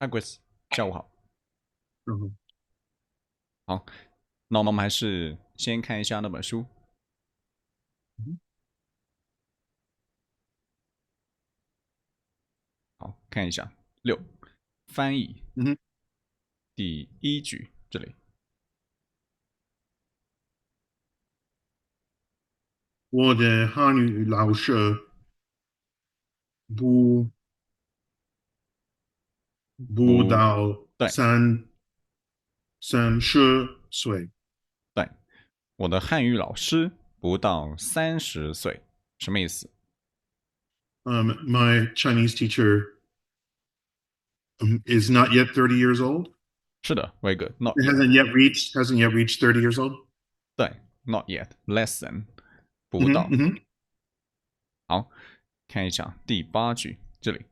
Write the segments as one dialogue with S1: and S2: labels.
S1: Hi Grace，下午好。
S2: 嗯
S1: 好，那我们还是先看一下那本书。
S2: 哼
S1: 好，看一下六，翻译
S2: 嗯哼，
S1: 第一句这里。
S2: 我的汉语老师不不
S1: 不
S2: 到
S1: 对，30
S2: 岁。
S1: 对，我的汉语老师不到30岁，什么意思？My
S2: Chinese teacher is not yet 30 years old.
S1: 是的，very good，not
S2: It
S1: yet。hasn't
S2: yet reached 30 years old.
S1: 对，not yet，less than，不到。
S2: 嗯哼嗯哼，
S1: 好，看一下第八句这里。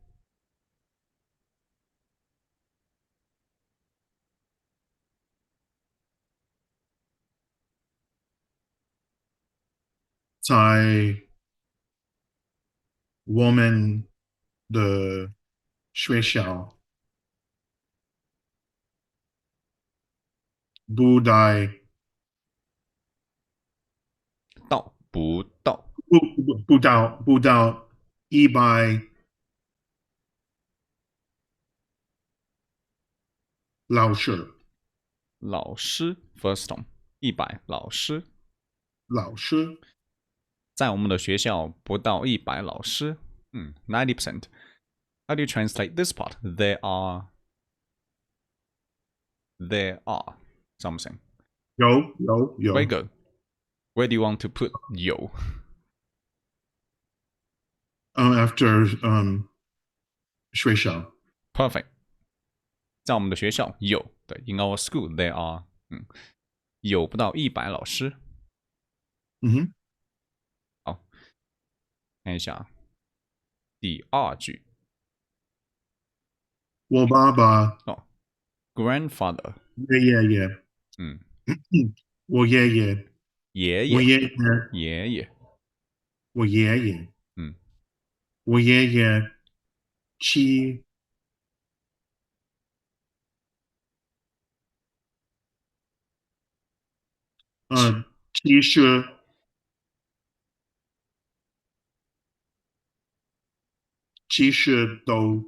S2: 在我们的学校不带
S1: 到不到？
S2: 不到100老师
S1: 老师 first one，100老师。
S2: 老师
S1: 在我们的学校不到100老师。90%。How do you translate this part? There are something.
S2: 有
S1: Very good. Where do you want to put 有
S2: after 学校。
S1: ？Perfect. 在我们的学校有，对，in our school there are，有不到100老师。
S2: 嗯哼，
S1: 好，看一下第二句
S2: 我爸爸、
S1: 哦，grandfather，
S2: 爷爷，
S1: 嗯，
S2: 我爷爷，
S1: 爷爷，
S2: 我爷爷，
S1: 爷爷，
S2: 我爷爷，
S1: 嗯，
S2: 我爷爷七
S1: 七，
S2: 七十70多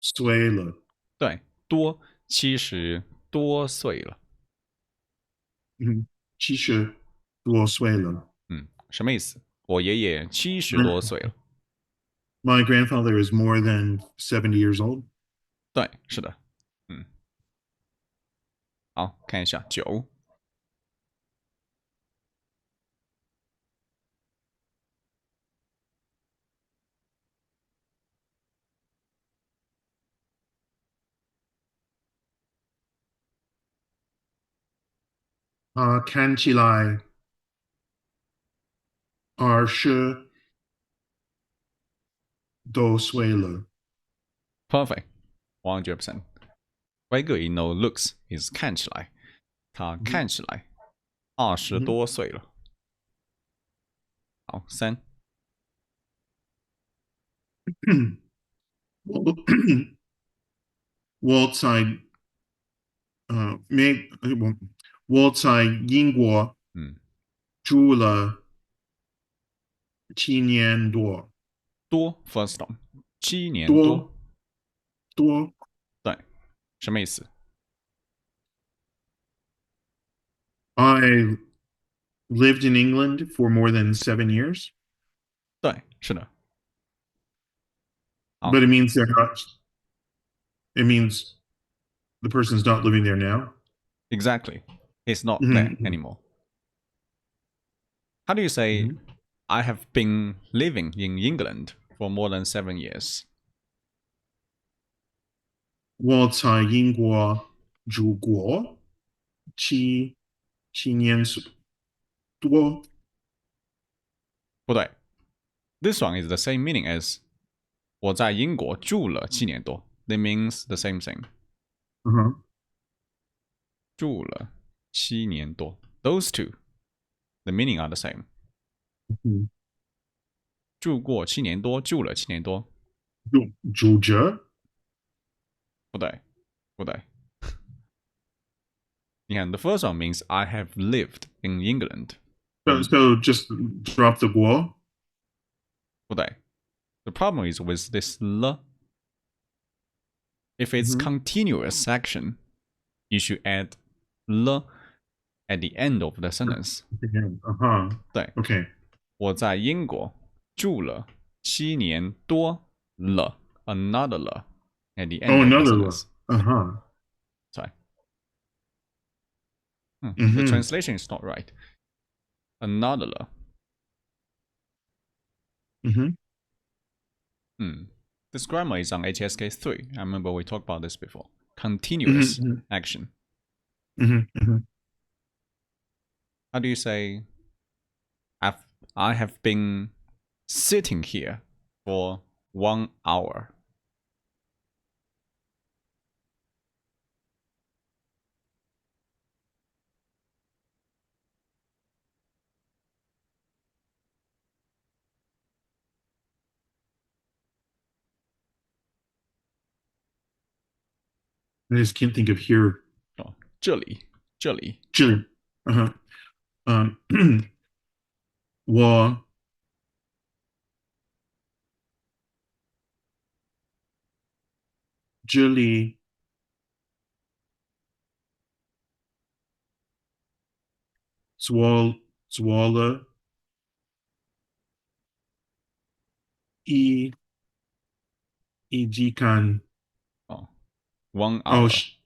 S2: 岁了。
S1: 对，多70多岁了。
S2: 嗯，70多岁了。
S1: 什么意思？我爷爷70多岁
S2: My
S1: 了。
S2: my grandfather is more than 70 years old.
S1: 对，是的。嗯，好，看一下九。
S2: 他看起来20多岁了。
S1: Perfect. 100%. Very good. You know, looks is 看起来，他
S2: 嗯
S1: 看起来20多岁了。好，三。
S2: 哼，我我在美我在英国
S1: 嗯，
S2: 住了7年多。
S1: 多 first one，7年多。
S2: 多多
S1: 对，什么意思？I
S2: lived in England for more than 7 years,
S1: 对，是的。
S2: but
S1: 好
S2: it means the person's not living there now.
S1: ，exactly. It's not there
S2: 嗯
S1: anymore. How do you say
S2: 嗯
S1: I have been living in England for more than 7 years?
S2: 我在英国住过七7年多。
S1: 不对，this one is the same meaning as 我在英国住了7年多。They means the same thing.
S2: 嗯哼
S1: 住了7年多。Those two, the meaning are the same.
S2: 嗯，
S1: 住过七年多，住了7年多。
S2: 住着
S1: 不对对，不对。你看，the first one means I have lived in England.
S2: So just drop the guo.
S1: 不对。The problem is with this le. If it's
S2: Mm-hmm.
S1: continuous action, you should add le at the end of the sentence.
S2: Again. Uh-huh.
S1: 对，Okay. 我在英国住了7年多了，another 了 at the end
S2: Oh,
S1: of the
S2: another one.
S1: sentence.
S2: Uh-huh.
S1: Sorry. The
S2: Mm-hmm.
S1: translation is not right. Another 了。
S2: Mm-hmm.
S1: This grammar is on HSK 3. I remember we talked about this before. Continuous
S2: Mm-hmm.
S1: action.
S2: Mm-hmm. Mm-hmm.
S1: How do you say I've, I have been sitting here for 1 hour?
S2: I just can't think of here.
S1: 哦，这里
S2: Chile. Uh-huh. Um, 我这里做了一一季看
S1: 哦，1
S2: 哦
S1: hour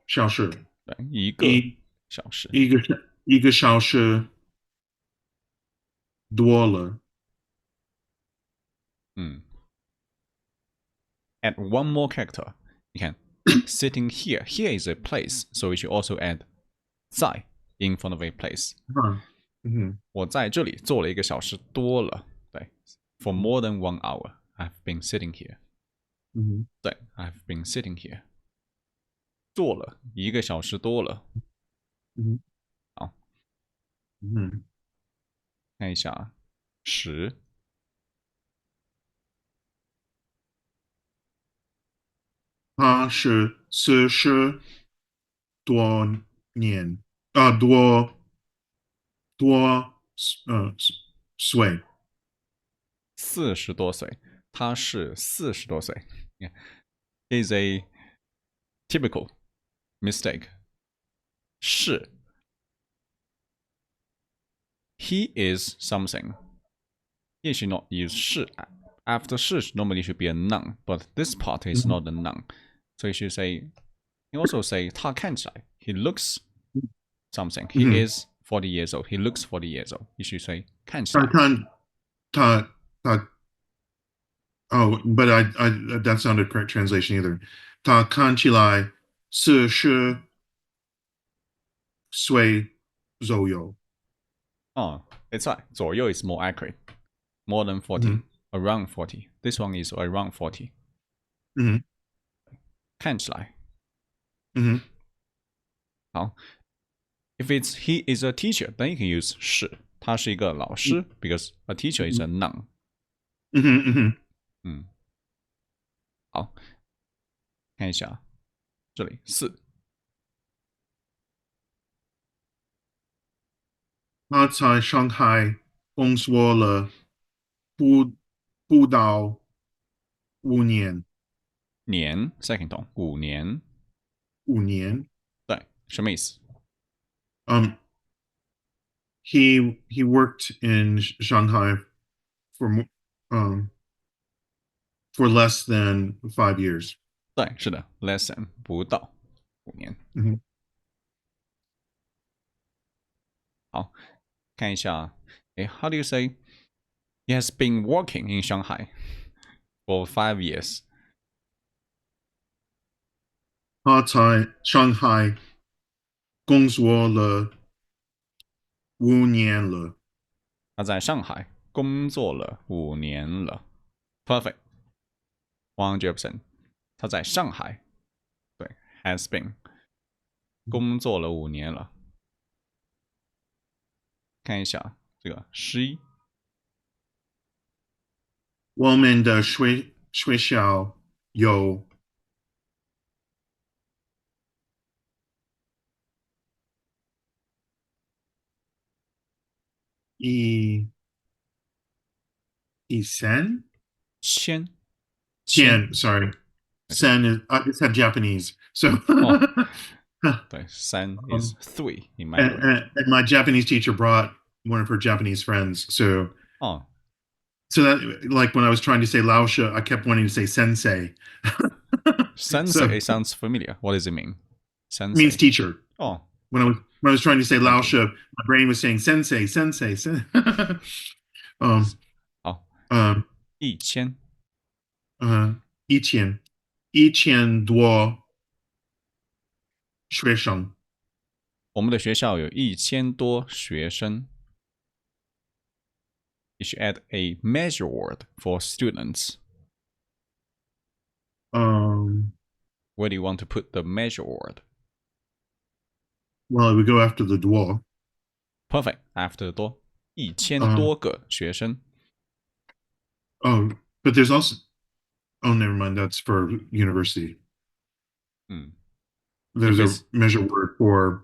S2: 小时
S1: 对，一个
S2: 一
S1: 小时。
S2: 一个一个小时多了。
S1: 嗯，add one more character. You can sitting here. Here is a place, so we should also add 在 in front of a place.
S2: 嗯
S1: 我在这里坐了1个小时多了。对，for more than 1 hour, I've been sitting here.
S2: 嗯
S1: 对，I've been sitting here. 坐了1个小时多了。
S2: 嗯
S1: 好，
S2: 嗯，
S1: 看一下十，
S2: 他是40多年啊多岁。
S1: 40多岁，他是40多岁。Yeah, is a typical mistake. 是 he is something. He should not use 是 after 是 normally should be a noun, but this part is not a noun. So you should say, you also say 他看起来 he looks something. He
S2: 嗯，is
S1: 40 years old. He looks 40 years old. You should say 看起来。
S2: 他看他 oh, but I that's not a correct translation either. 他看起来40岁左右。
S1: Oh, it's right. 左右 is more accurate. More than 40.
S2: 嗯
S1: Around 40. This one is around 40.
S2: 嗯
S1: 看起来。
S2: 嗯
S1: 好。If it's he is a teacher, then you can use 是。他是一个老师 because a teacher is a noun.
S2: 嗯
S1: 嗯，好，看一下这里四。
S2: 他在上海工作了不不到5年。
S1: 年 second 同5年，5
S2: 年。
S1: 对，什么意思？Um,
S2: he worked in Shanghai for um for less than 5 years.
S1: 对，是的，lesson 不到5年。
S2: Mhm.
S1: 好，看一下，诶，how do you say he has been working in Shanghai for 5 years？
S2: 他在上海工作了5年了。
S1: 他在上海工作了5年了，perfect， 100%。他在上海，对，has been 工作了5年了。看一下这个11，
S2: 我们的学校有一一三
S1: 千千
S2: 10. Sorry,
S1: OK
S2: sen is I just had Japanese, so
S1: 哦，对，三 is
S2: um,
S1: three in
S2: and,
S1: Mandarin.
S2: and my Japanese teacher brought one of her Japanese friends,
S1: Oh,
S2: so that like when I was trying to say Laosha, I kept wanting to say sensei. So
S1: sensei sounds familiar. What does it mean?
S2: it means
S1: Sensei.
S2: teacher.
S1: Oh,
S2: When I was trying to say
S1: thank you.
S2: Laosha, my brain was saying sensei, sensei, um,
S1: 好，um, 1000
S2: 一千多学生。
S1: 我们的学校有1000多学生。You should add a measure word for students.
S2: Um,
S1: Where do you want to put the measure word?
S2: well, I would go after the dwa.
S1: Perfect. After 多，一千
S2: Um,
S1: 多个学生。
S2: oh, but there's also, oh, never mind. That's for university.
S1: 嗯
S2: There's，if a
S1: it's
S2: measure word for
S1: oh,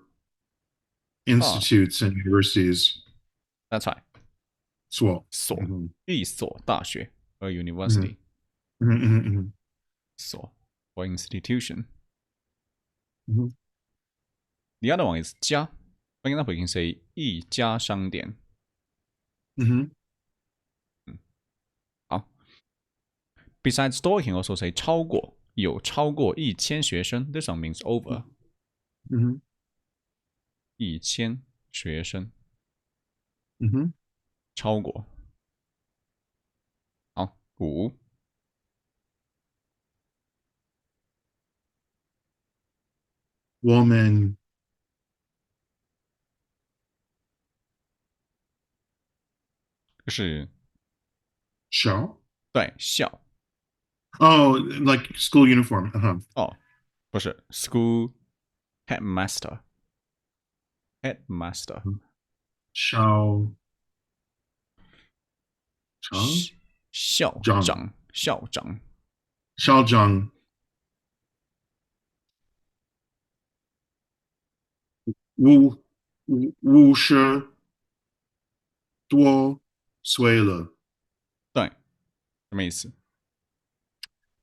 S2: institutes and universities.
S1: that's right.
S2: Swell.
S1: 所
S2: Mhm.
S1: 一所大学 a
S2: Mhm.
S1: university.
S2: Mhm, mhm, mhm.
S1: 所 or institution.
S2: Mhm.
S1: The other one is 家。For example, you can say 一家商店。
S2: Mhm.
S1: 好，besides store, you can also say 超过，有超过1000学生。This one means over
S2: Mhm.
S1: 1000学生，Mhm. 超过。好，五
S2: Woman
S1: 就是
S2: 校.
S1: 对校
S2: Oh, like school uniform. Uh-huh.
S1: 哦，不是 school headmaster headmaster
S2: 校长
S1: 校
S2: 长
S1: 长校长
S2: 校长50多岁了.
S1: 对，什么意思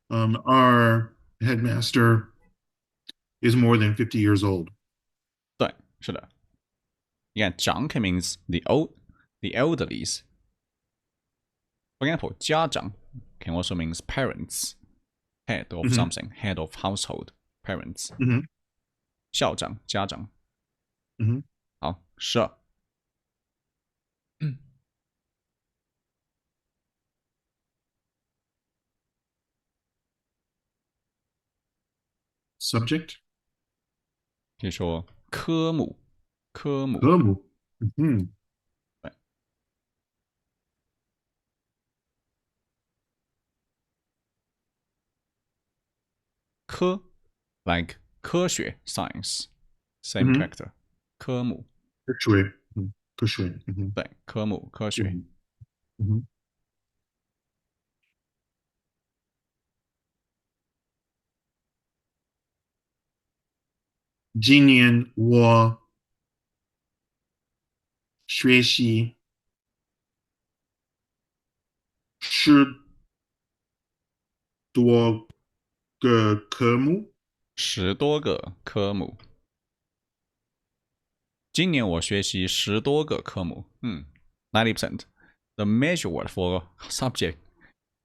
S1: ？Our
S2: headmaster is more than 50 years old.
S1: 对，是的。你看，长 can means the elderlies. For example, 家长 can also means parents, head of
S2: Mhm.
S1: something, head of household, parents.
S2: Mhm.
S1: 校长家长。
S2: Mhm.
S1: 好，12。
S2: Subject
S1: 可以说科目，科目。
S2: 科目. Mhm.
S1: 对，科 like 科学 science same
S2: Mhm.
S1: character 科目
S2: Kushue. Mhm. Kushue. Mhm.
S1: 对科目科学
S2: Mhm. Mhm. 今年我学习10多个科目.
S1: 10多个科目。今年我学习10多个科目。90%. The measure word for subject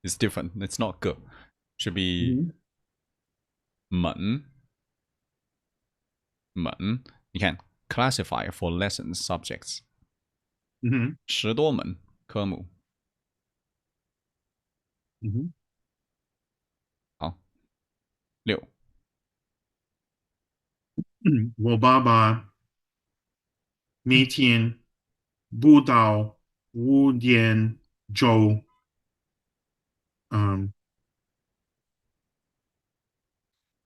S1: is different. It's not 个 should be
S2: Mhm.
S1: 门门。你看 classify for lessons subjects
S2: Mhm.
S1: 10多门科目。
S2: Mhm.
S1: 好，六
S2: 我爸爸每天不到5点钟. Um,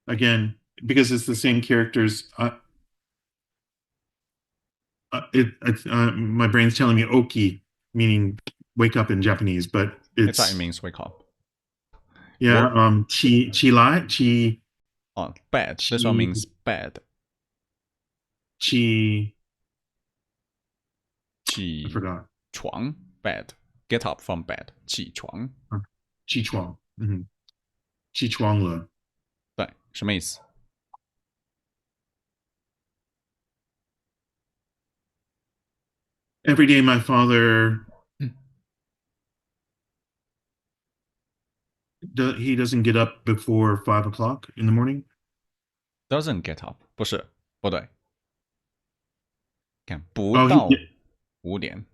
S2: again, because it's the same characters, my brain's telling me oki, meaning wake up in Japanese, but
S1: it's that it
S2: it's
S1: means wake up.
S2: Yeah. Chi
S1: 哦，bed. This one
S2: chi
S1: means bed.
S2: chi. I
S1: 起
S2: forgot.
S1: 床 bed. Get up from bed. 起床。
S2: Chi chuang. Mm-hmm. Chi chuang le.
S1: 对，什么意思？Every
S2: day, my father he doesn't get up before 5 o'clock in the morning.
S1: Doesn't get up，不是，不对，看不
S2: Oh,
S1: 到5点。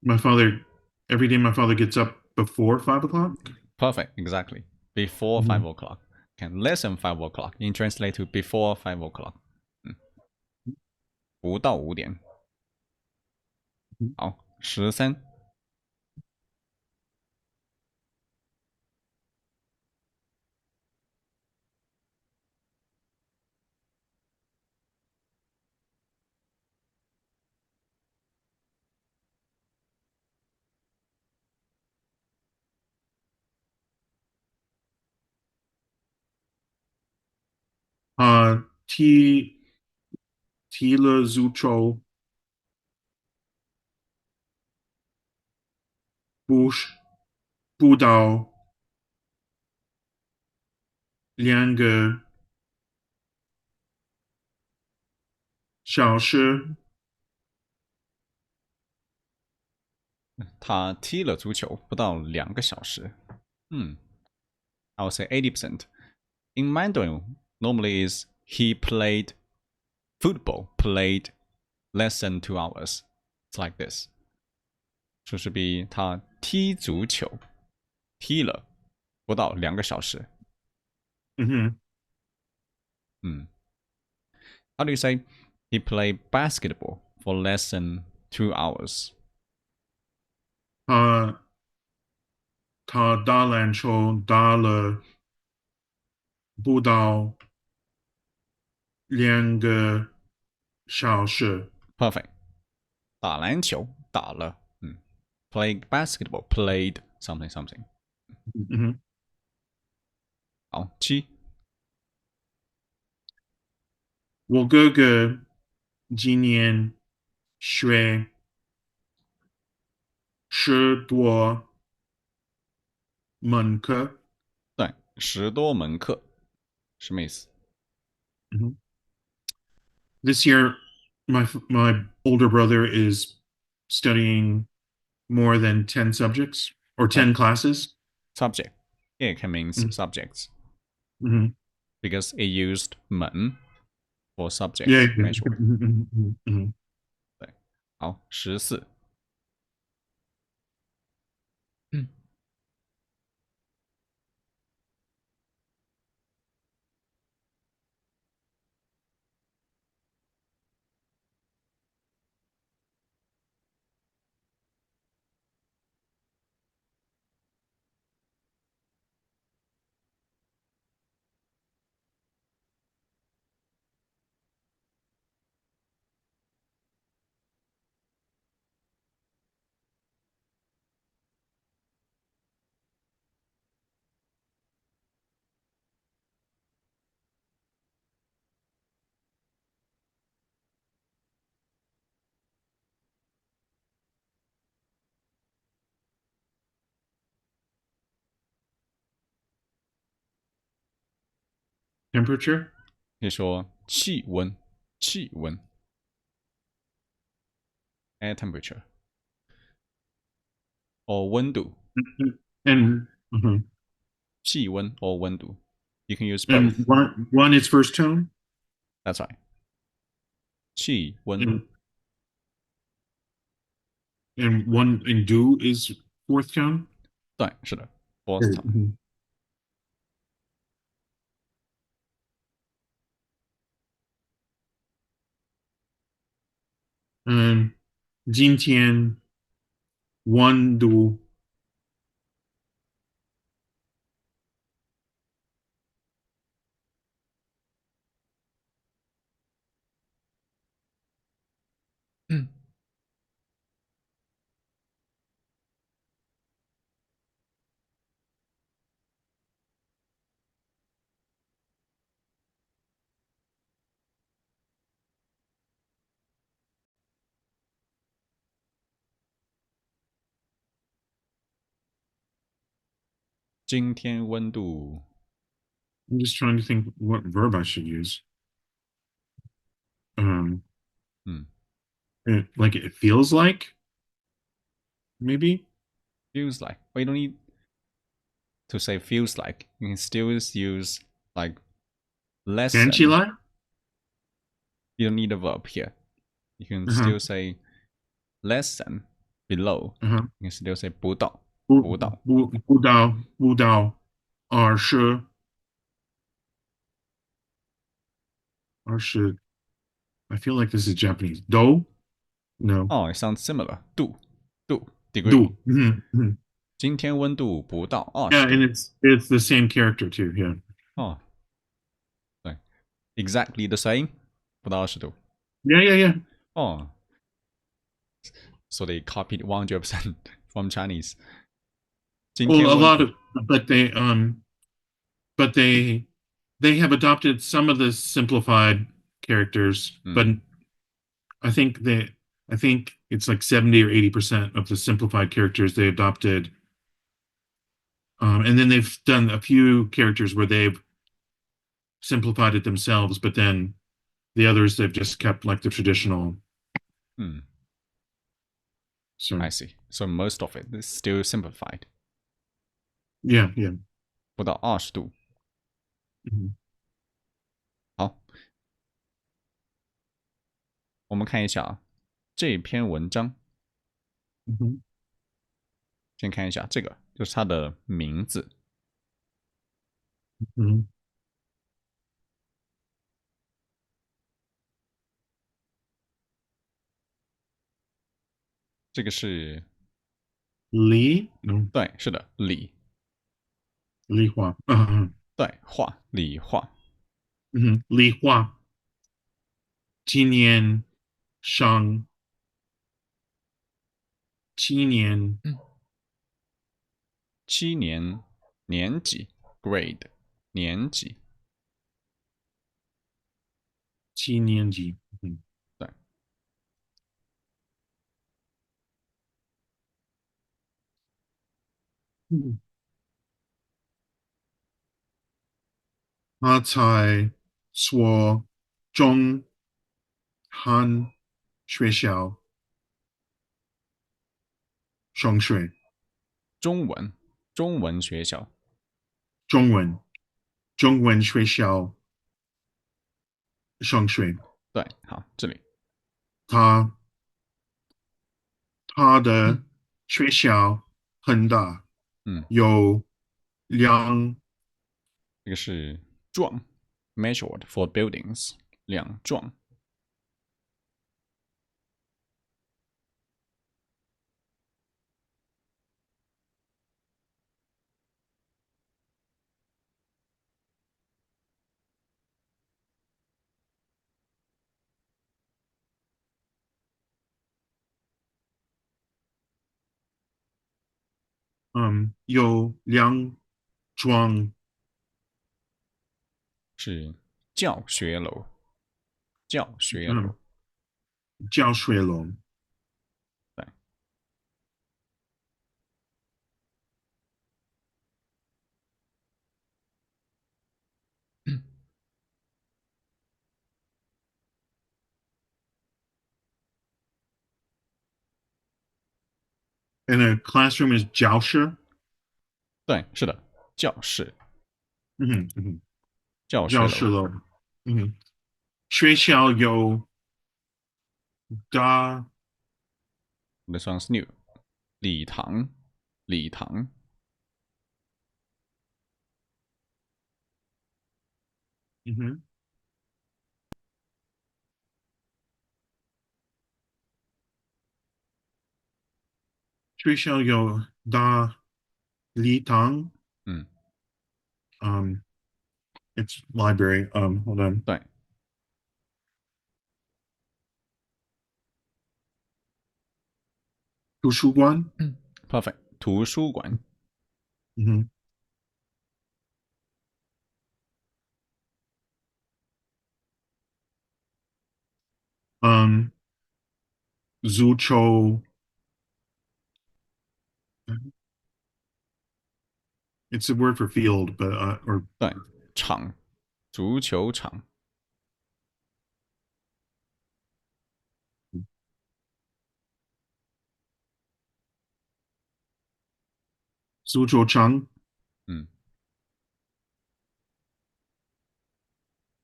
S2: my father every day my father gets up before 5 o'clock.
S1: Perfect, exactly. Before
S2: Mm-hmm.
S1: 5 o'clock. Can less than 5 o'clock. In translate to before 5 o'clock. 不到5点。好，13。
S2: T了 zucho 不是不到2个小时。
S1: 他踢了足球不到2个小时。I would say 80%. In Mandarin, normally is he played football, played less than 2 hours. It's like this. 就是 be 他踢足球踢了不到2个小时。
S2: 嗯哼，How
S1: do you say he played basketball for less than 2 hours?
S2: 他打篮球打了不到2个小时。
S1: Perfect. 打篮球打了，play basketball played something something。
S2: 嗯哼，
S1: 好，七
S2: 我哥哥今年学10多门课。
S1: 对10多门课，什么意思？Mhm.
S2: This year, my older brother is studying more than 10 subjects or 10
S1: 对
S2: classes.
S1: ，subject it can means
S2: Mhm.
S1: subjects
S2: Mhm.
S1: because it used 门 for
S2: Yeah.
S1: subjects，没错。
S2: Mhm, mhm, mhm.
S1: 对，好14。
S2: Temperature
S1: 可以说气温，气温 air temperature or 温度，and
S2: mhm.
S1: 气温 or 温度。You can use
S2: And
S1: both.
S2: one is first tone
S1: That's right. 气温，and
S2: one and do is fourth tone.
S1: 对，是的，fourth
S2: Okay.
S1: tone。Mhm.
S2: And 今天 one do
S1: 嗯今天温度
S2: I'm just trying to think what verb I should use. Um,
S1: 嗯
S2: like it feels like, maybe
S1: feels like. But you don't need to say feels like. You can still use like less
S2: 甜起
S1: than.
S2: 来.
S1: You don't need a verb here. You can
S2: Uh-huh.
S1: still say less than below.
S2: Uh-huh.
S1: You can still say 不到
S2: 不
S1: 不到。
S2: 不到二十 I feel like this is Japanese. Do? No.
S1: Oh, it sounds similar. 度 degree.
S2: Do. Mhm.
S1: 今天温度不到二
S2: Yeah,
S1: 十
S2: and
S1: 度。
S2: it's the same character too. Yeah.
S1: 哦，对，exactly the same，不到二十度。
S2: Yeah, yeah, yeah.
S1: 哦，so they copied 100% from Chinese。今
S2: Well,
S1: 天
S2: a
S1: 温
S2: lot of but they have adopted some of the simplified characters,
S1: 嗯
S2: but I think it's like 70 or 80% of the simplified characters they adopted. And then they've done a few characters where they've simplified it themselves, but then the others they've just kept like the traditional.
S1: 嗯
S2: So
S1: ，I see. So most of it is still simplified，yeah,
S2: yeah.
S1: 不到二十度。
S2: Mhm.
S1: 好，我们看一下啊，这篇文章，Mhm. 先看一下这个，就是它的名字，Mhm. 这个是
S2: Li? No,
S1: 对，是的，Li
S2: Hua.
S1: 对，理化，Li
S2: Hua. 今年
S1: 7年年级 grade 年级，
S2: 七年级.
S1: 对，
S2: 他才说中汉学校上学
S1: 中文学校，
S2: 中文中文学校上学。
S1: 对，好，这里，
S2: 他他的学校很大，
S1: 嗯，
S2: 有两
S1: 这个是幢 measured for buildings 两幢，
S2: 有两幢
S1: 是教学楼，教学
S2: 嗯
S1: 楼，
S2: 教学楼。
S1: 对，And
S2: a classroom is 教室。
S1: 对，是的，教室，教学楼
S2: 教室楼。嗯，学校有大
S1: ，this one's new，礼堂，礼堂，
S2: 嗯哼，学校有大礼堂。
S1: 嗯，Um,
S2: it's library. Hold on.
S1: 对，
S2: 图书馆。
S1: perfect，图书馆，
S2: 嗯哼，足球 it's a word for field, but or
S1: 对，场，足球场。
S2: 足球场、
S1: 嗯，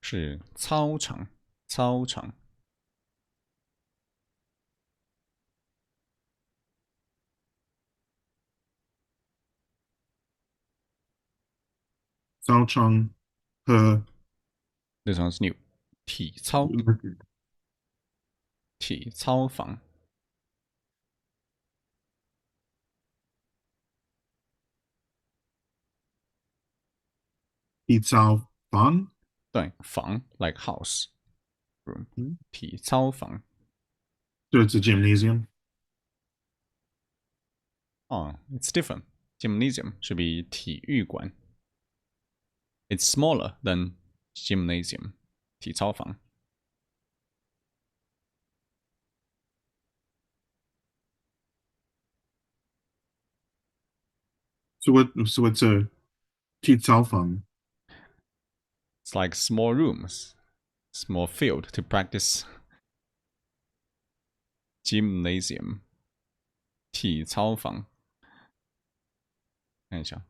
S1: 是操场，操场。
S2: 操场和
S1: This one's new。体操，体操房。
S2: 体操房。
S1: 对，房 like house room。
S2: 嗯，
S1: 体操房。
S2: so it's a gymnasium.
S1: 哦，it's different. Gymnasium should be 体育馆。It's smaller than gymnasium. 体操房。
S2: So it's a 体操房。
S1: It's like small rooms, small field to practice gymnasium. 体操房，看一下，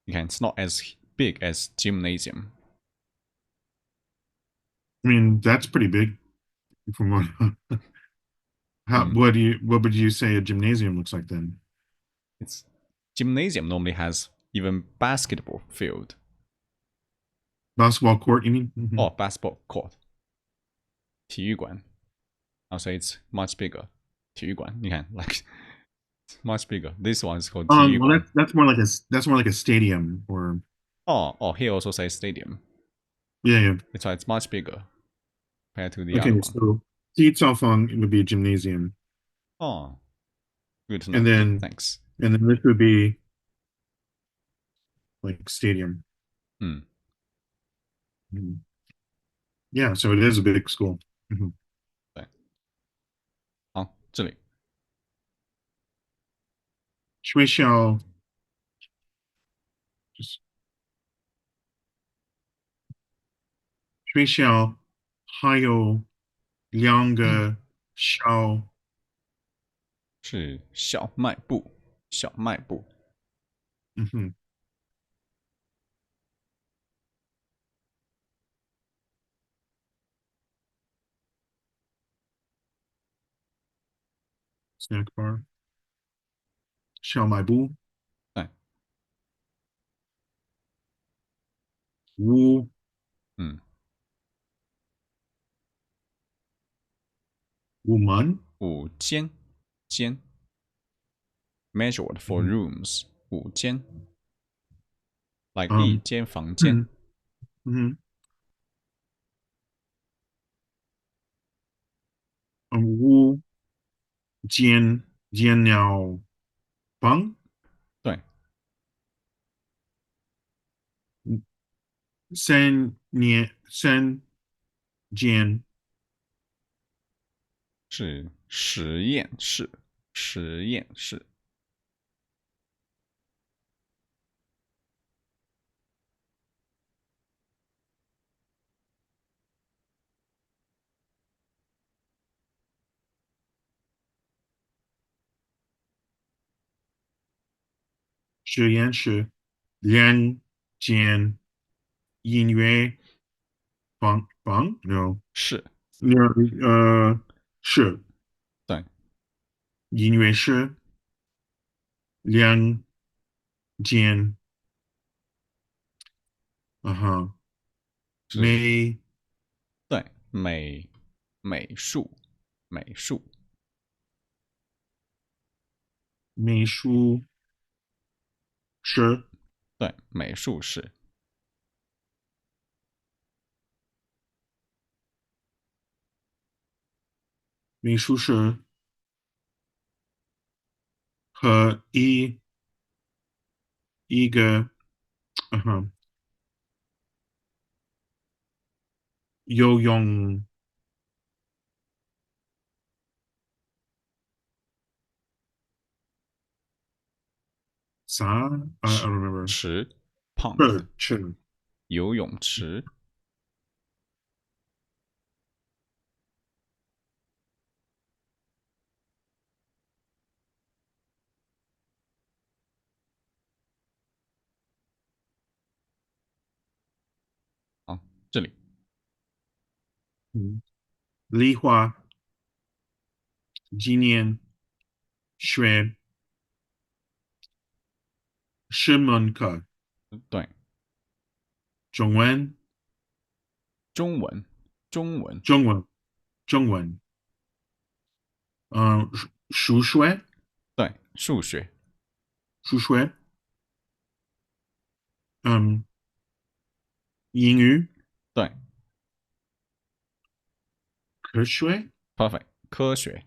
S1: 你看，it's not as big as gymnasium.
S2: I mean, that's pretty big from what. How,
S1: 嗯
S2: what would you say a gymnasium looks like then?
S1: It's gymnasium normally has even basketball field
S2: Basketball court, you mean? Hmm.
S1: or basketball court. 体育馆 I'll say it's much bigger. 体育馆，你看，like much bigger. This one is called 体育
S2: Well,
S1: 馆。
S2: that's more like a stadium or
S1: Oh, here also says stadium.
S2: yeah, yeah.
S1: It's why it's much bigger compared to the other
S2: Okay,
S1: one.
S2: so 体操房 would be a gymnasium,
S1: Oh, good to
S2: and
S1: know.
S2: then
S1: Thanks.
S2: this would be like stadium.
S1: 嗯，Mhm.
S2: Yeah, so it is a big school. Mhm.
S1: 对，好，这里
S2: 学校就是学校还有两个小
S1: 是小卖部，小卖部。
S2: 嗯哼 snack bar 小卖部
S1: 对，
S2: 午
S1: 嗯，
S2: 午门
S1: 五间间 measured for
S2: 嗯
S1: rooms，五间 like 一
S2: 嗯
S1: 间房间。
S2: 嗯嗯午间间鸟房
S1: 对，
S2: 三间
S1: 是实验室，实验室。
S2: 实验室两间音乐房 no
S1: 是，
S2: 两是
S1: 对，
S2: 音乐室两间啊哈
S1: 是，
S2: 美
S1: 对，美术，美术。
S2: 美术室
S1: 对，美术室。
S2: 美术室和一个啊哈游泳 I don't remember.
S1: 池 pond
S2: 是
S1: 游泳池啊，这里
S2: 嗯，梨花纪念学师门课
S1: 对
S2: 中文
S1: 中文中文
S2: 中文中文，数学
S1: 对数学
S2: 数学，嗯，英语
S1: 对
S2: 科学
S1: perfect 科学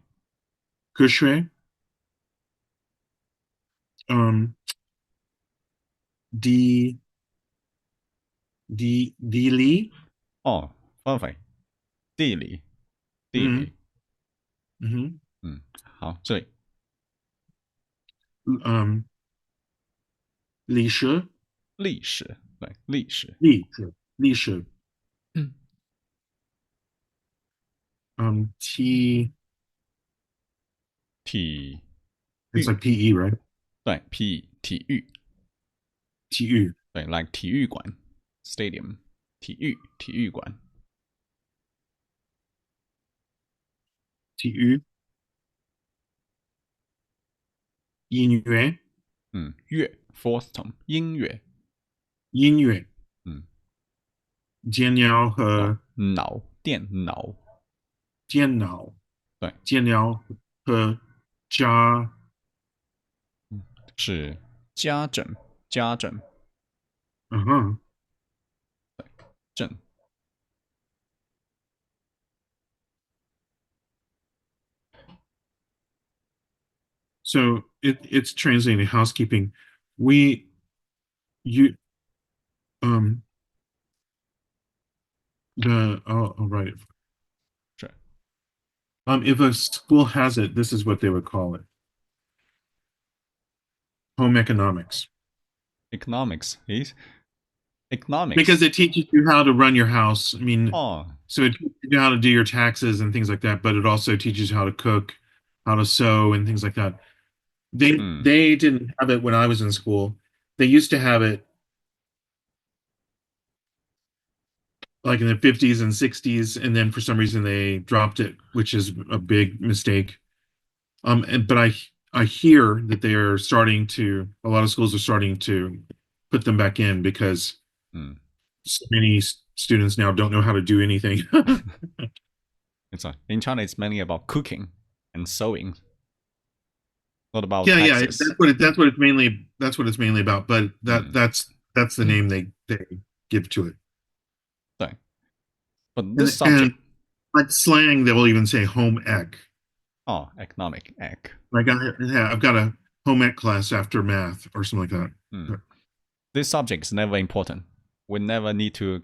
S2: 科学，嗯，地地理，
S1: 哦 perfect 地理地
S2: 嗯
S1: 理
S2: 嗯
S1: 嗯好这里
S2: 嗯，历史
S1: 历史对历史
S2: 历史，
S1: 嗯
S2: T
S1: 体
S2: it's
S1: 育
S2: like PE right？
S1: 对 P 体育
S2: 体育
S1: 对 like 体育馆 stadium 体育馆
S2: 体育音乐
S1: 乐 fourth tone 音乐
S2: 音乐
S1: 嗯
S2: 电脑
S1: 脑
S2: 和
S1: 脑电脑
S2: 电脑
S1: 对
S2: 电脑和家
S1: 是家政家政
S2: 嗯哼。
S1: 政
S2: So it's translating housekeeping. We you um the I'll write it.
S1: 是
S2: If a school has it, this is what they would call it. Home economics.
S1: economics is economics
S2: Because it teaches you how to run your house. I mean,
S1: 哦
S2: so it teaches you how to do your taxes and things like that, but it also teaches you how to cook, how to sew and things like that. They
S1: 嗯
S2: they didn't have it when I was in school. They used to have it like in the 50s and 60s, and then for some reason they dropped it, which is a big mistake. But I hear that they are starting to a lot of schools are starting to put them back in because
S1: 嗯
S2: so many students now don't know how to do anything.
S1: it's in China it's mainly about cooking and sewing not about
S2: Yeah, yeah,
S1: taxes
S2: that's what it's mainly about. But
S1: 嗯
S2: that's the name they give to it.
S1: 对 but this
S2: And
S1: subject
S2: like slang, they will even say home ec.
S1: oh economic ec
S2: Like I've got a home ec class after math or something like
S1: 嗯
S2: that.
S1: this subject is never important we never need to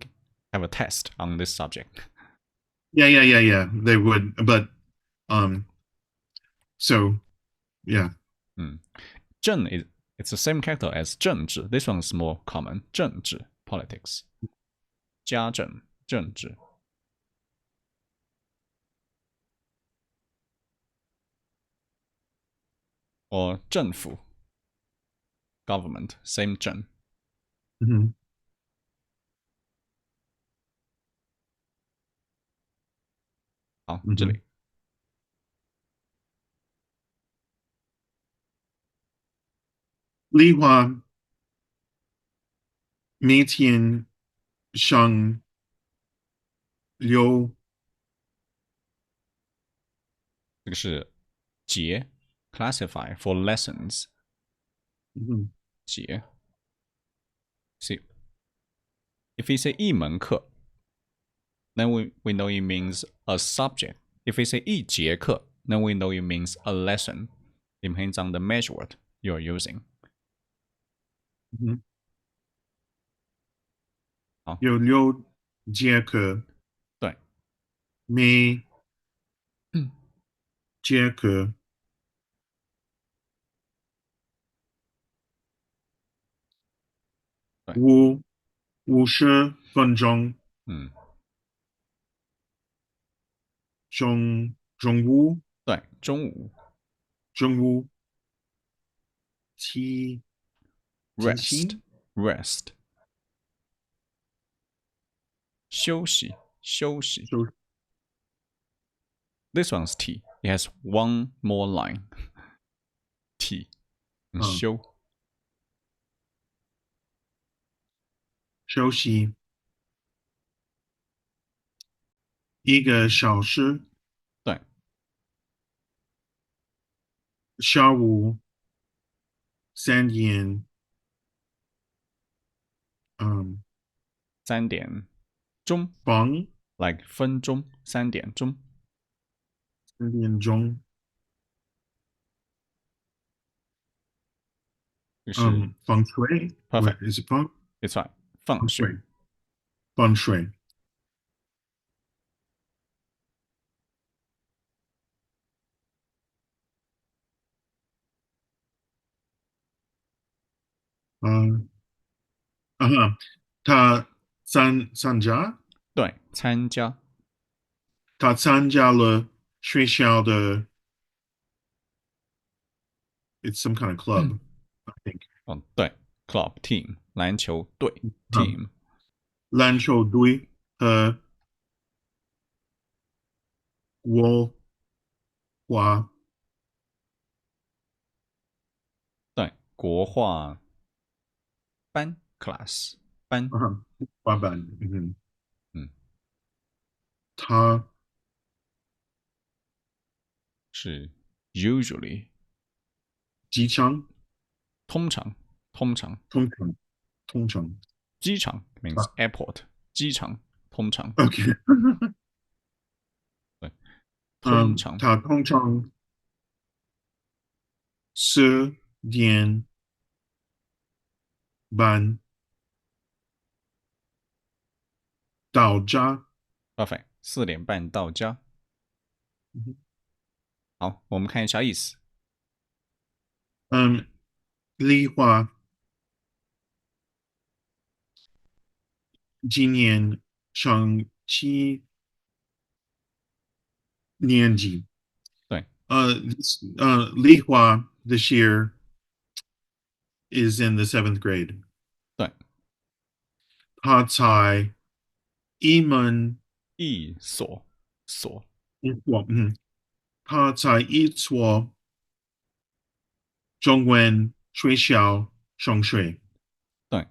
S1: have a test on this subject
S2: Yeah. They would, but um, so yeah.
S1: 嗯政 is it's the same character as 政治 this one is more common 政治 politics 家政政治 or 政府 government same 政
S2: Mhm,
S1: 好这
S2: mhm.
S1: 里
S2: Li Hua 每天上六
S1: 这个是节 classify for lessons
S2: mhm,
S1: 节 see if we say 一门课 then we know it means a subject if we say 一节课 then we know it means a lesson depends on the measure word you're using
S2: mhm.
S1: 好
S2: 有六节课，
S1: 对
S2: 每节课
S1: 对，50
S2: 分钟
S1: 嗯，
S2: 中午
S1: 对，中午
S2: 中午提提
S1: rest
S2: 醒
S1: rest 休息休息。
S2: 休
S1: This one's T. It has one more line. T.
S2: 嗯
S1: 休
S2: 休息1个小时，
S1: 对，
S2: 下午3点，嗯，3
S1: 点钟
S2: 放
S1: ，like 分钟3点钟。
S2: 3点钟，
S1: 就是
S2: 放水，What
S1: perfect.
S2: is it 放
S1: It's right. 放水。
S2: 放水，放水，嗯他参加，
S1: 对，参加。
S2: 他参加了学校的，it's some kind of club, I think.
S1: 哦，对，club team 篮球队
S2: 嗯，team。篮球队和国华，
S1: 对，国画班 class 班。
S2: 花板，
S1: 嗯，
S2: 他
S1: 是 usually
S2: 机场
S1: 通常通常
S2: 通常，
S1: 机场 means
S2: 他
S1: airport 机场通常。
S2: OK，
S1: 对，通常
S2: 他通常10点半到家。
S1: perfect 4点半到家。好，我们看一下意思。
S2: 嗯，丽华今年上7年级。
S1: 对
S2: Li Hua this year is in the 7th grade.
S1: 对，
S2: 他才
S1: 一所
S2: 一所中文学校上学。
S1: 对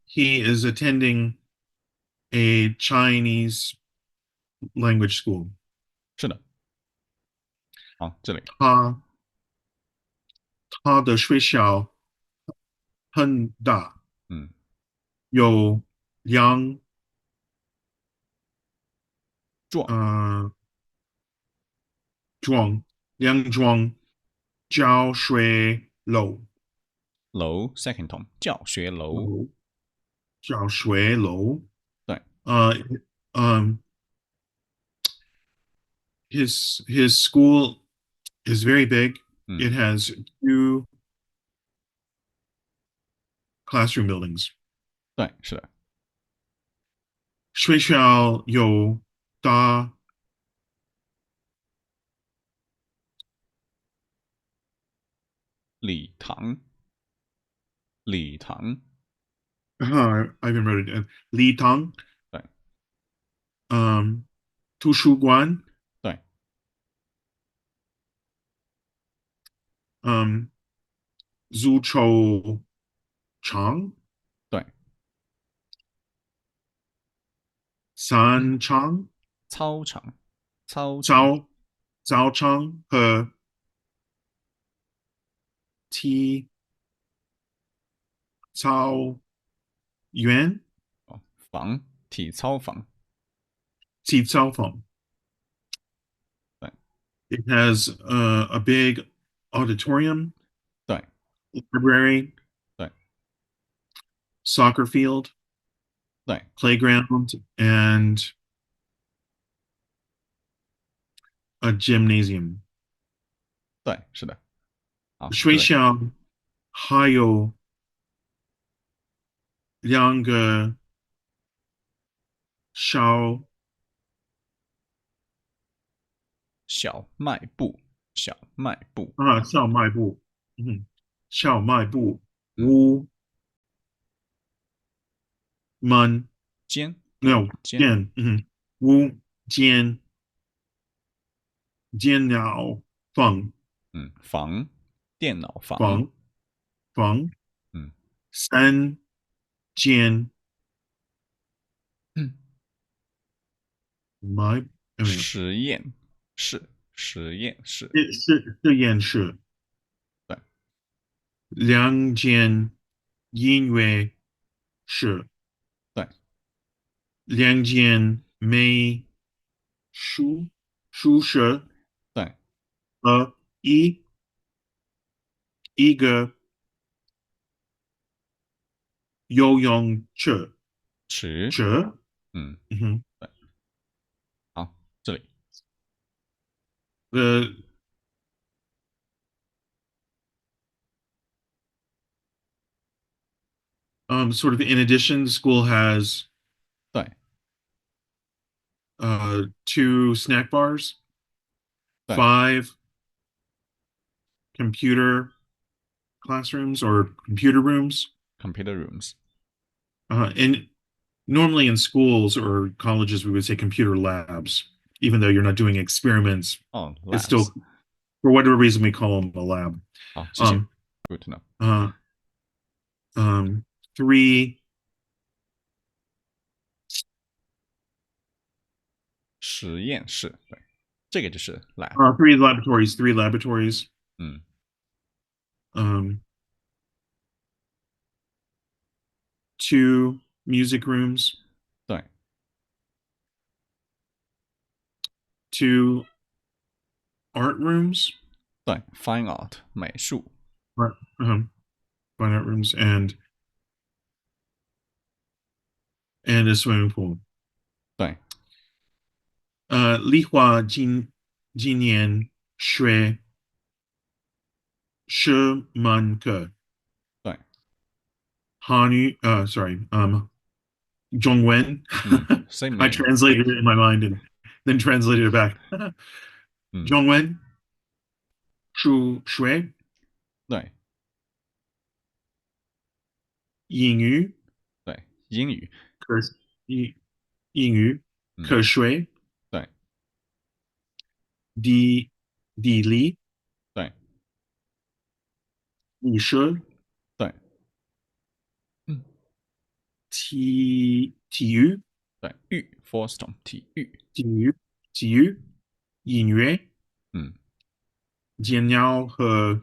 S1: ，He
S2: is attending a Chinese language school.
S1: 是的。好，这里
S2: 他他的学校很大，
S1: 嗯
S2: 有两
S1: 壮
S2: 呃幢两幢教学楼
S1: 楼 second tone 教学楼。
S2: 楼教学楼。
S1: 对，Uh,
S2: um, his school is very big.
S1: 嗯
S2: It has 2 classroom buildings.
S1: 对，是的。
S2: 学校有大
S1: 礼堂礼堂。
S2: I even wrote it. 礼堂
S1: 对
S2: 图书馆
S1: 对
S2: 足球场
S1: 对，
S2: 三场
S1: 操场操场。
S2: 早早场和体操园
S1: 哦，房体操房。
S2: 体操房。
S1: 对
S2: It has a big auditorium,
S1: 对
S2: library,
S1: 对
S2: soccer field,
S1: 对
S2: playground, and a gymnasium.
S1: 对，是的。好，这里
S2: 学校还有两个小
S1: 小卖部，小卖部，
S2: 小卖部，嗯，小卖部
S1: 嗯，
S2: 屋门
S1: 间，
S2: 没有
S1: 间，
S2: 店，屋间电脑房
S1: 房，电脑房，
S2: 房房
S1: 嗯，
S2: 三间买没有
S1: 实验室，实验室，
S2: 实验室
S1: 对，
S2: 两间音乐室
S1: 对，
S2: 两间美术宿舍
S1: 对，
S2: 一一个游泳
S1: 池，
S2: 池，
S1: 嗯，
S2: 嗯哼，
S1: 对，好，这里，
S2: 呃 sort of in addition, the school has
S1: 对，two
S2: snack bars,
S1: 对
S2: five computer classrooms or computer rooms.
S1: computer rooms，And
S2: normally in schools or colleges, we would say computer labs, even though you're not doing experiments.
S1: 哦
S2: It's still,
S1: labs，for
S2: whatever reason, we call them a lab.
S1: 好，谢谢
S2: Um,
S1: ，good to know，uh,
S2: um, three,
S1: 实验室，对，这个就是 lab，three
S2: laboratories.
S1: 嗯，Um,
S2: two music rooms,
S1: 对，two
S2: art rooms,
S1: 对，fine art 美术，art,
S2: fine art rooms, and a swimming pool.
S1: 对，
S2: 立花今年学10门课
S1: 对，sorry,
S2: Zhongwen.
S1: same
S2: I
S1: meaning，translated
S2: it in my mind and then translated it back.
S1: 嗯，Zhongwen,
S2: Shu Shui,
S1: 对，
S2: 英语
S1: 对，英语，
S2: 可英语
S1: 嗯，
S2: 可学
S1: 对，
S2: 地理
S1: 对，
S2: 历史
S1: 对，嗯，
S2: 体育
S1: 对，育 force 同体育，
S2: 体育体育音乐
S1: 嗯，
S2: 剪鸟和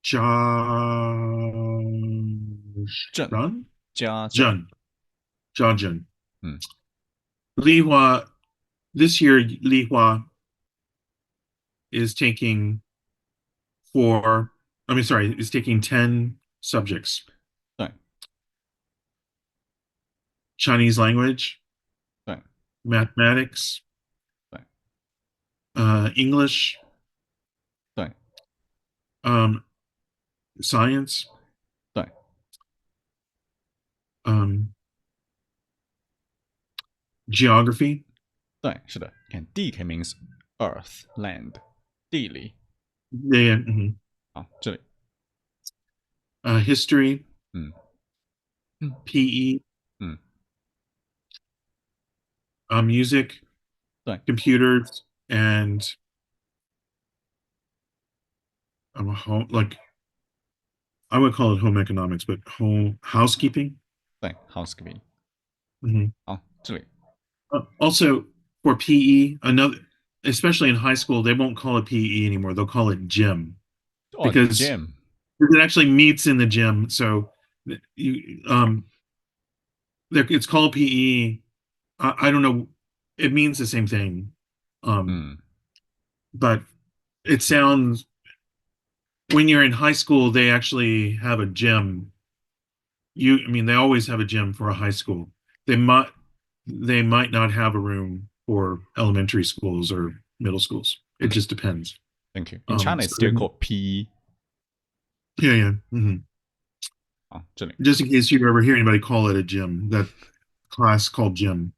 S2: 家
S1: 政，
S2: 人
S1: 家政，
S2: 人家人。
S1: 嗯，Lihua
S2: this year Lihua is taking four I mean sorry, is taking 10 subjects.
S1: 对，Chinese
S2: language,
S1: 对，mathematics, 对，English, 对，um,
S2: science,
S1: 对，um,
S2: geography.
S1: 对，是的，看 DK means earth land 地理，Yeah,好，这里，history, 嗯嗯
S2: PE,
S1: 嗯，music, 对，computers,
S2: and home, like I would call it home economics, but home housekeeping.
S1: 对，housekeeping，Mhm. 好，这里，Also,
S2: for PE, another, especially in high school, they won't call it PE anymore. They'll call it gym
S1: 哦
S2: because
S1: gym，it
S2: actually meets in the gym. So you, it's called PE. I don't know. It means the same thing,
S1: 嗯
S2: but it sounds when you're in high school, they actually have a gym. I mean, they always have a gym for a high school. They might, they might not have a room for elementary schools or middle schools. It，OK，just depends.
S1: Thank you. In China,
S2: So
S1: it's still called PE.
S2: yeah, yeah.
S1: 好，这里
S2: Just in case you ever hear anybody call it a gym, that class called gym.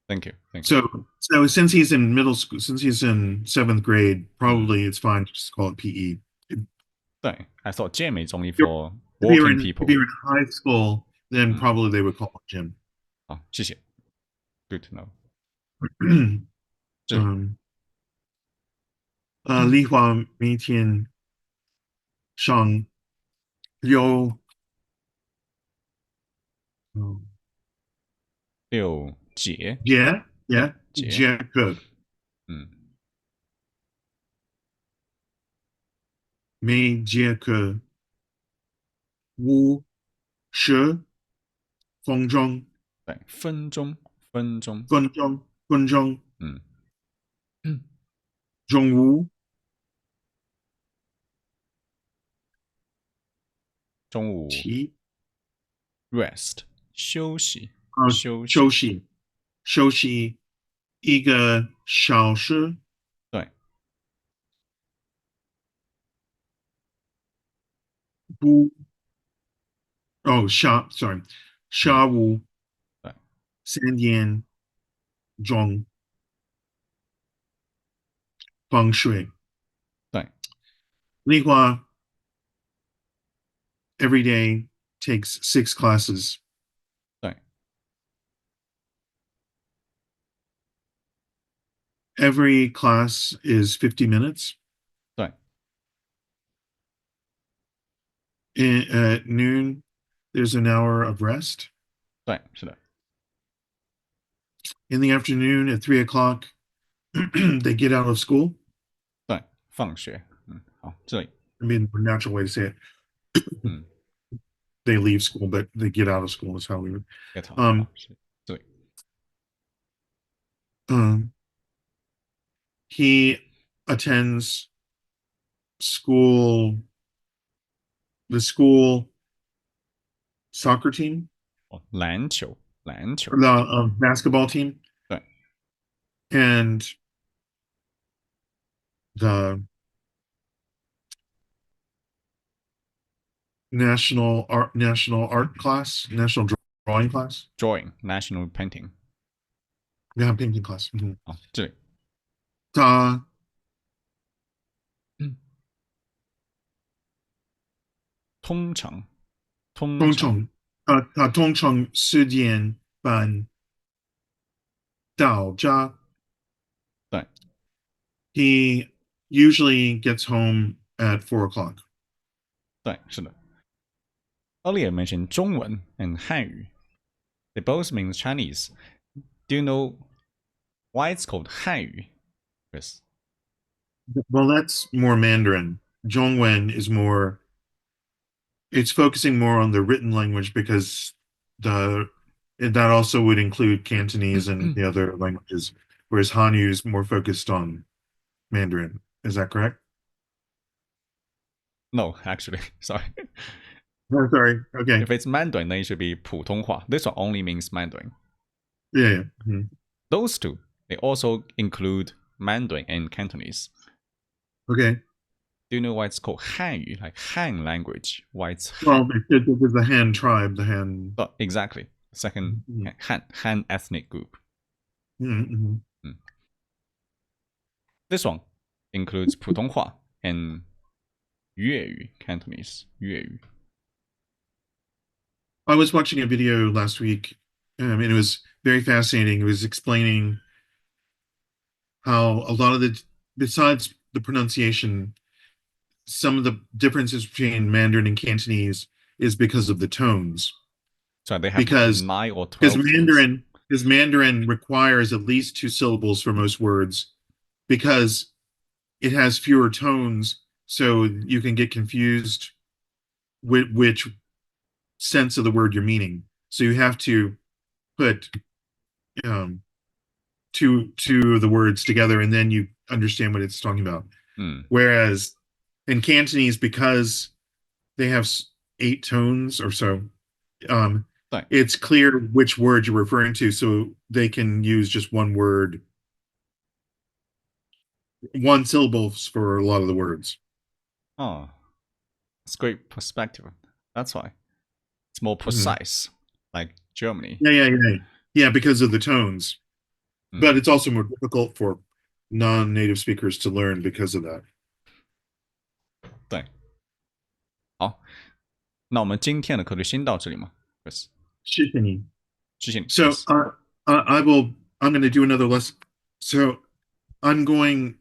S1: Thank you, thank you.
S2: So since he's in middle school, since he's in seventh grade,
S1: 嗯，probably
S2: it's fine to just call it PE.
S1: 对，I thought gym is only for
S2: If you were
S1: working
S2: if
S1: people.
S2: you were in high school, then
S1: 嗯，probably
S2: they would call it gym.
S1: 好，谢谢，good to know。这里
S2: 嗯，丽华每天上有嗯
S1: 6节，
S2: 节
S1: 对，
S2: 节
S1: 节，
S2: 节课，
S1: 嗯，
S2: 每节课50分钟，
S1: 对，分钟，分钟，
S2: 分钟，
S1: 嗯，
S2: 中午
S1: 中午
S2: 题
S1: rest 休息，
S2: 啊
S1: 休息，
S2: 休息1个小时，
S1: 对
S2: 不sorry，
S1: 嗯，
S2: 下午
S1: 对
S2: 3点钟放学。
S1: 对
S2: 丽华 every day takes 6 classes.
S1: 对
S2: Every class is 50 minutes.
S1: 对
S2: At noon, there's an hour of rest.
S1: 对，是的，In
S2: the afternoon, at 3 o'clock, they get out of school.
S1: 对，放学，嗯，好，这里，I
S2: mean, a natural way to say it.
S1: 嗯
S2: They leave school, but they get out of school is how we would.
S1: ，get out，Um, 好，是，这里，um,
S2: he attends school, the school soccer team,
S1: 哦，篮球，篮球，or
S2: the basketball team,
S1: 对
S2: and the national art class, national drawing class.
S1: ，drawing national painting，Yeah,
S2: painting class.
S1: 好，这里，
S2: 他
S1: 嗯，通常，通常，
S2: 通常他通常10点半到家。
S1: 对
S2: He usually gets home at 4 o'clock.
S1: 对，是的。Earlier mentioned 中文 and 汉语，they both mean Chinese. Do you know why it's called 汉语? Chris?
S2: Well, that's more Mandarin. Zhongwen is more. It's focusing more on the written language because the that also would include Cantonese and the other languages, whereas Hanyu is more focused on Mandarin. Is that correct?
S1: No, actually, sorry.
S2: Oh, sorry. Okay.
S1: If it's Mandarin, then it should be 普通话. This one only means Mandarin.
S2: Yeah. Mhm.
S1: Those two, they also include Mandarin and Cantonese.
S2: Okay.
S1: Do you know why it's called 汉语, like Han language? Why it's Han?
S2: Well, because the Han tribe, the Han.
S1: But exactly. Second,
S2: Mhm.
S1: Han ethnic group.
S2: Mhm.
S1: Mm. This one includes 普通话 and 粤语 Cantonese 粤语
S2: I was watching a video last week, and it was very fascinating. It was explaining how a lot of besides the pronunciation, some of the differences between Mandarin and Cantonese is because of the tones.
S1: so they have
S2: Because
S1: 9 or
S2: because
S1: 12 tones
S2: Mandarin requires at least 2 syllables for most words because it has fewer tones, so you can get confused with which sense of the word you're meaning. So you have to put um, two of the words together, and then you understand what it's talking about.
S1: 嗯
S2: Whereas in Cantonese, because they have 8 tones or so, um,
S1: 对
S2: it's clear which word you're referring to, so they can use just one word, one syllables for a lot of the words.
S1: oh it's great perspective that's why It's more
S2: Mhm.
S1: precise, like Germany.
S2: Yeah, because of the tones. But
S1: 嗯，it's
S2: also more difficult for non-native speakers to learn because of that.
S1: 对。好，那我们今天的课就先到这里嘛，Chris。
S2: 谢谢你。
S1: 谢谢你
S2: So
S1: ，Chris。I
S2: will. I'm going to do another lesson. So I'm going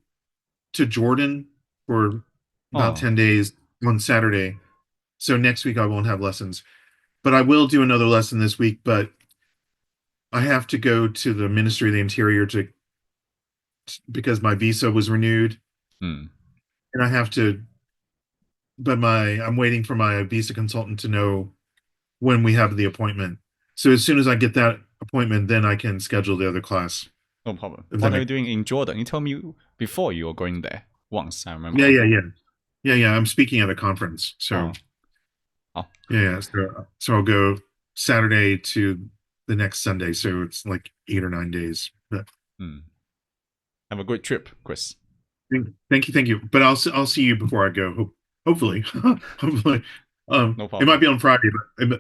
S2: to Jordan for about
S1: Oh,
S2: 10 days on Saturday. So next week I won't have lessons, but I will do another lesson this week. But I have to go to the Ministry of the Interior to because my visa was renewed,
S1: 嗯，and
S2: I have to. But I'm waiting for my visa consultant to know when we have the appointment. So as soon as I get that appointment, then I can schedule the other class.
S1: no problem.
S2: If that
S1: What are you
S2: makes
S1: doing in Jordan? You told me before you were going there once. I
S2: Yeah,
S1: remember.
S2: yeah, yeah. Yeah. I'm speaking at a conference. So
S1: 哦，好，yeah.
S2: So I'll go Saturday to the next Sunday. So it's like 8 or 9 days. But
S1: 嗯，Have a great trip, Chris.
S2: thank you. But I'll see you before I go. Hopefully, hopefully.
S1: No
S2: It might
S1: problem.
S2: be on Friday,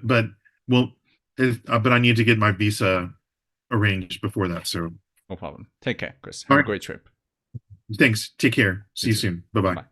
S2: but well, but I need to get my visa arranged before that. So
S1: No problem. Take care, Chris.
S2: all
S1: Have a
S2: right.
S1: great trip.
S2: Thanks. Take care.
S1: You
S2: See you
S1: too.
S2: soon. Bye bye.
S1: Bye.